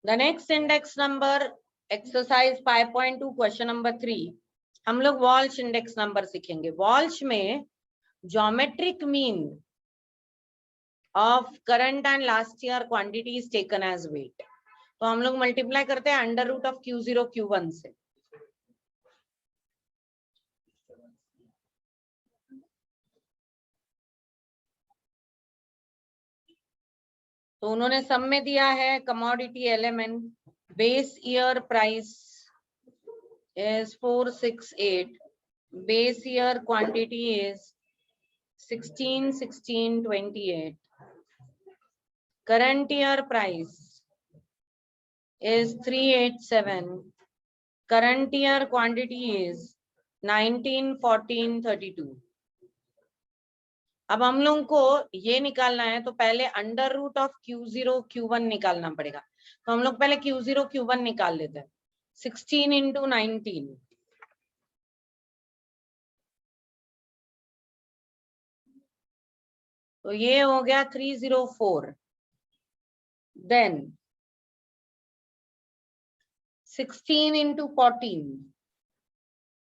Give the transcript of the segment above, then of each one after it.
The next index number, exercise 5.2 question number 3, हम लोग Walsh index number सीखेंगे। वॉल्श में geometric mean of current and last year quantity is taken as weight. तो हम लोग मल्टीप्लाई करते हैं under root of Q0 Q1 से। तो उन्होंने सम में दिया है commodity element, base year price is 468, base year quantity is 16,1628, current year price is 387, current year quantity is 191432। अब हम लोग को ये निकालना है, तो पहले under root of Q0 Q1 निकालना पड़ेगा। तो हम लोग पहले Q0 Q1 निकाल लेते हैं। 16 into 19, तो ये हो गया 304। Then 16 into 14,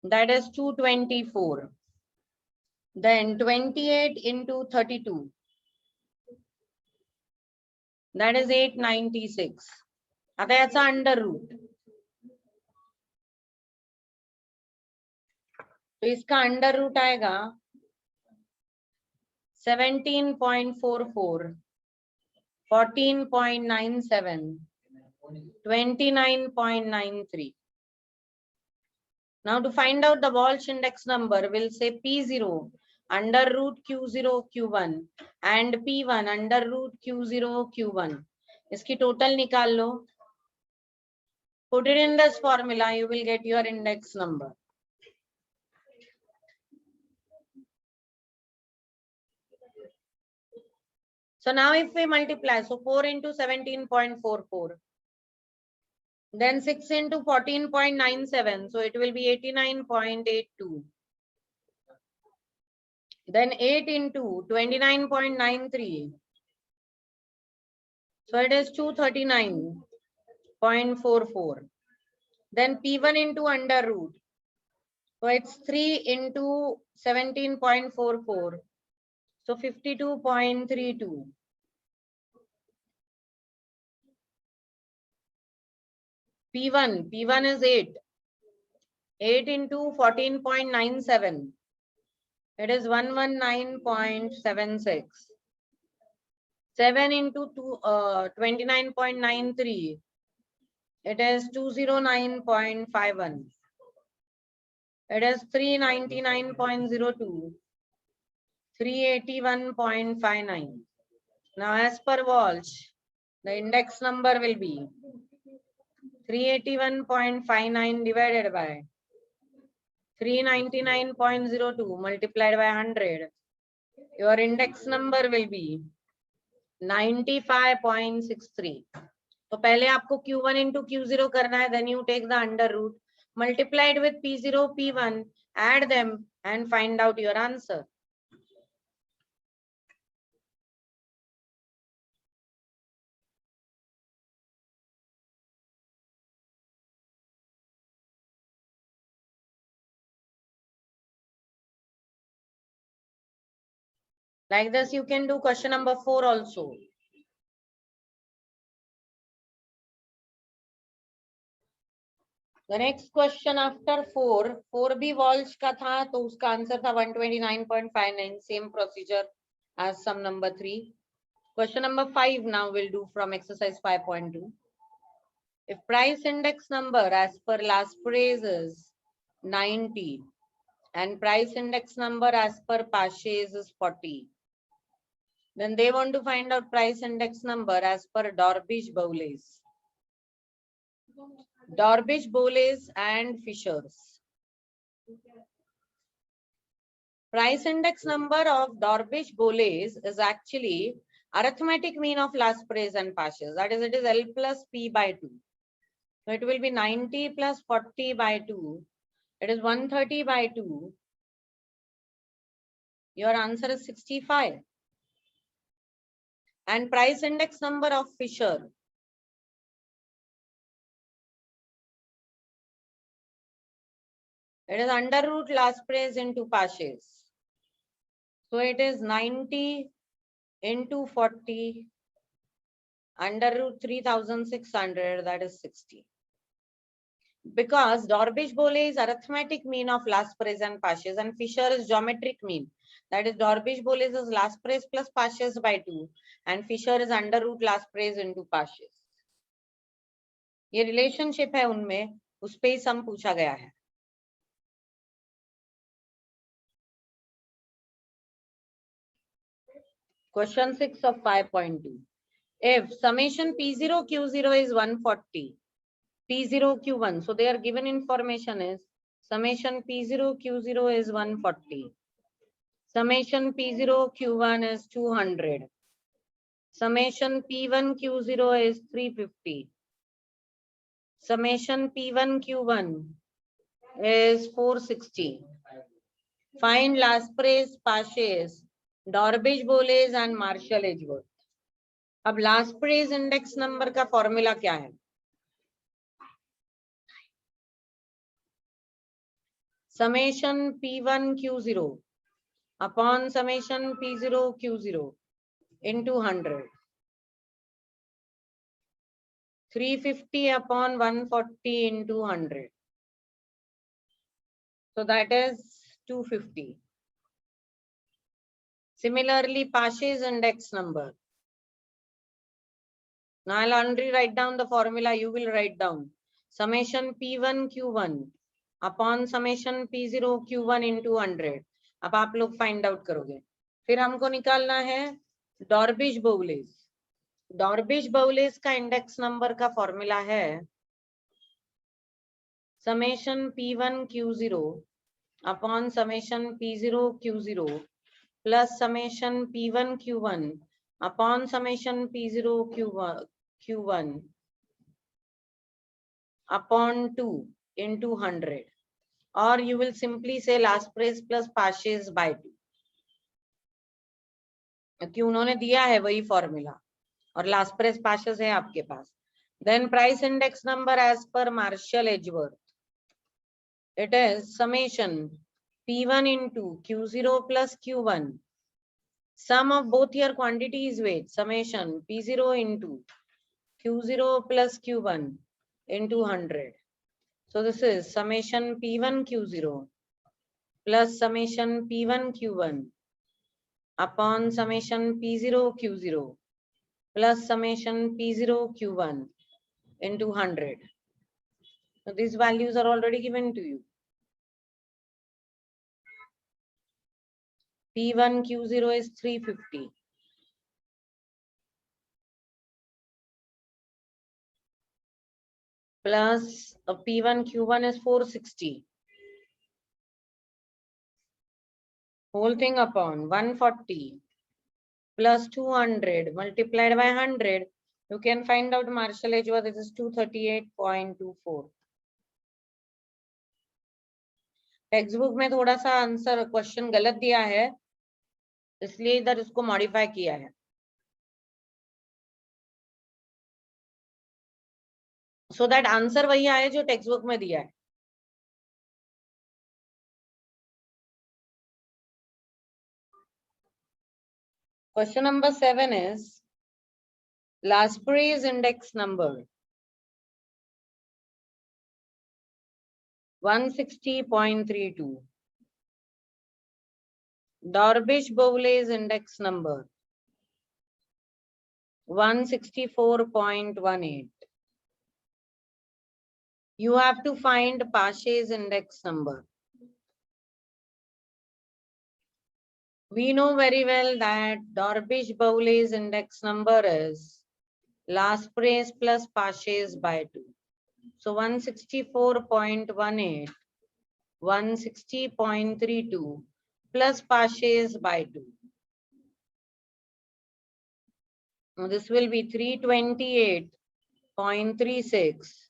that is 224. Then 28 into 32, that is 896. आता याचा अंडर रूट, तो इसका अंडर रूट आएगा 17.44, 14.97, 29.93. Now to find out the Walsh index number, we'll say P0 under root Q0 Q1 and P1 under root Q0 Q1. इसकी total निकाल लो. Put it in this formula, you will get your index number. So now if we multiply, so 4 into 17.44, then 6 into 14.97, so it will be 89.82. Then 8 into 29.93, so it is 239.44. Then P1 into under root, so it's 3 into 17.44, so 52.32. P1 is 8. 8 into 14.97, it is 119.76. 7 into 29.93, it is 209.51. It is 399.02, 381.59. Now as per Walsh, the index number will be 381.59 divided by 399.02 multiplied by 100. Your index number will be 95.63. तो पहले आपको Q1 into Q0 करना है, then you take the under root, multiplied with P0 P1, add them and find out your answer. Like this you can do question number 4 also. The next question after 4 भी Walsh का था, तो उसका answer था 129.59. Same procedure as sum number 3. Question number 5 now we'll do from exercise 5.2. If price index number as per last phrase is 90 and price index number as per Paches is 40, then they want to find out price index number as per Dorbish-Bowles. Dorbish-Bowles and Fishers. Price index number of Dorbish-Bowles is actually arithmetic mean of last price and Paches. That is, it is L plus P by 2. So it will be 90 plus 40 by 2. It is 130 by 2. Your answer is 65. And price index number of Fisher. It is under root last praise into Pashes. So it is 90 into 40 under root 3600, that is 60. Because Dorbish-Bohle is arithmetic mean of last praise and Pashes, and Fisher is geometric mean. That is Dorbish-Bohle is last praise plus Pashes by 2, and Fisher is under root last praise into Pashes. ये relationship है उनमें, उस पे ही सम पूछा गया है. Question 6 of 5.2. If summation P0 Q0 is 140, P0 Q1, so their given information is summation P0 Q0 is 140, summation P0 Q1 is 200, summation P1 Q0 is 350, summation P1 Q1 is 460. Find Laspres, Pashes, Dorbish-Bohles and Marshall-Edgeworth. अब Laspres index number का formula क्या है? Summation P1 Q0 upon summation P0 Q0 into 100. 350 upon 140 into 100. So that is 250. Similarly, Pashes index number. Now I'll already write down the formula. You will write down summation P1 Q1 upon summation P0 Q1 into 100. अब आप लोग find out करोगे. फिर हमको निकालना है Dorbish-Bohles. Dorbish-Bohles का index number का फॉर्मूला है summation P1 Q0 upon summation P0 Q0 plus summation P1 Q1 upon summation P0 Q1 upon 2 into 100, or you will simply say Laspres plus Pashes by 2. क्योंकि उन्होंने दिया है वही formula और Laspres Pashes है आपके पास. Then price index number as per Marshall-Edgeworth, it is summation P1 into Q0 plus Q1, sum of both your quantities weight, summation P0 into Q0 plus Q1 into 100. So this is summation P1 Q0 plus summation P1 Q1 upon summation P0 Q0 plus summation P0 Q1 into 100. So these values are already given to you. P1 Q0 is 350. Plus P1 Q1 is 460. Whole thing upon 140 plus 200 multiplied by 100. You can find out Marshall-Edgeworth. This is 238.24. Text book में थोड़ा सा answer question गलत दिया है, इसलिए इधर इसको modify किया है. सो दैट आंसर वही आए जो टेक्स्ट बुक में दिया है. Question number 7 is Laspres index number 160.32. Dorbish-Bohles index number 164.18. You have to find Pashes index number. We know very well that Dorbish-Bohles index number is Laspres plus Pashes by 2. So 164.18, 160.32 plus Pashes by 2. Now this will be 328.36,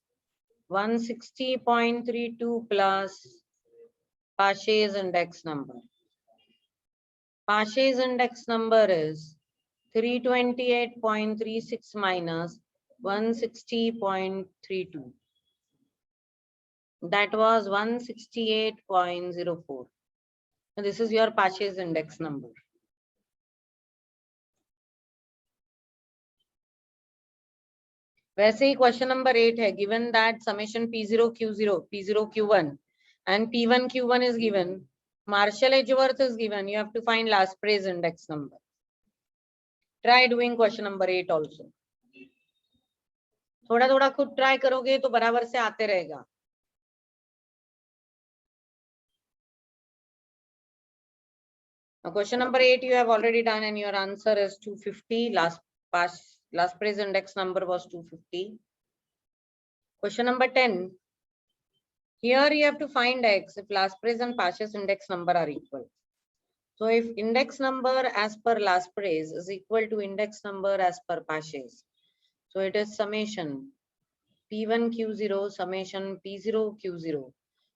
160.32 plus Pashes index number. Pashes index number is 328.36 minus 160.32. That was 168.04. This is your Pache's index number. वैसे ही question number 8 है, given that summation P0 Q0 P0 Q1 and P1 Q1 is given, Marshall Edgeworth is given, you have to find Laspre's index number. Try doing question number 8 also. थोड़ा थोड़ा खुद try करोगे तो बराबर से आते रहेगा. Now question number 8 you have already done and your answer is 250. Laspre's index number was 250. Question number 10. Here you have to find x if Laspre's and Pache's index number are equal. So if index number as per Laspre's is equal to index number as per Pache's, so it is summation P1 Q0 summation P0 Q0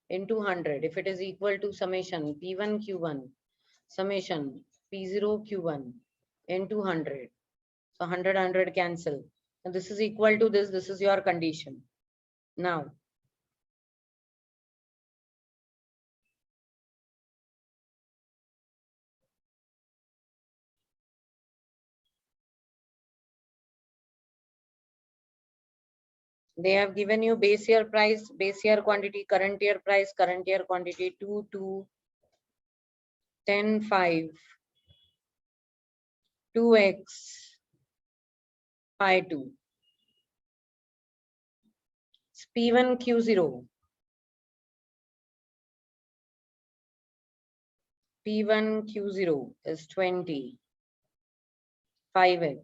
into 100. If it is equal to summation P1 Q1 summation P0 Q1 into 100. So 100 cancel. And this is equal to this. This is your condition. Now, they have given you base year price, base year quantity, current year price, current year quantity 2, 2, 10, 5, 2x, pi 2. P1 Q0. P1 Q0 is 20, 5x.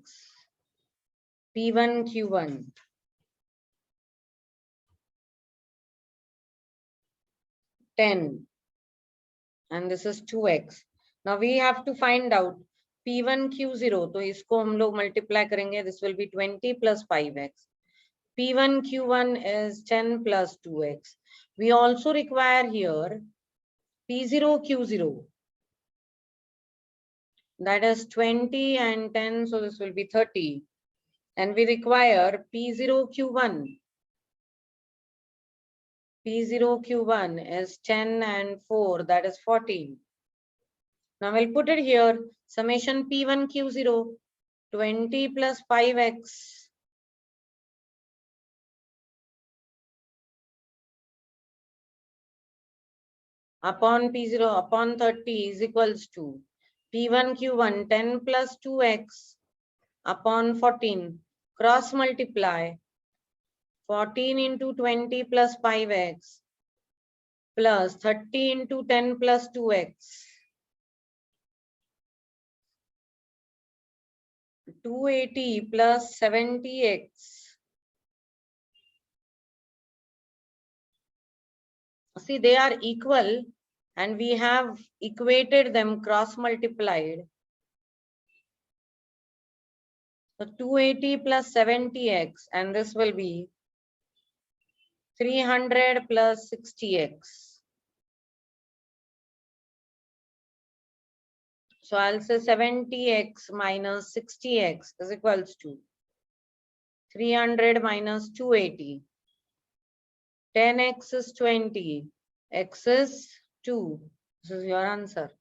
P1 Q1 10 and this is 2x. Now we have to find out P1 Q0. तो इसको हम लोग multiply करेंगे. This will be 20 plus 5x. P1 Q1 is 10 plus 2x. We also require here P0 Q0. That is 20 and 10. So this will be 30. And we require P0 Q1. P0 Q1 is 10 and 4, that is 14. Now we'll put it here, summation P1 Q0, 20 plus 5x. Upon P0 upon 30 is equals to P1 Q1, 10 plus 2x upon 14, cross multiply. 14 into 20 plus 5x plus 30 into 10 plus 2x. 280 plus 70x. See, they are equal and we have equated them, cross multiplied. So 280 plus 70x and this will be 300 plus 60x. So I'll say 70x minus 60x is equals to 300 minus 280. 10x is 20, x is 2. This is your answer.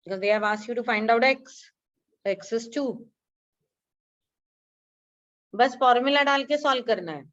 Because they have asked you to find out x. X is 2. बस formula डाल के solve करना है.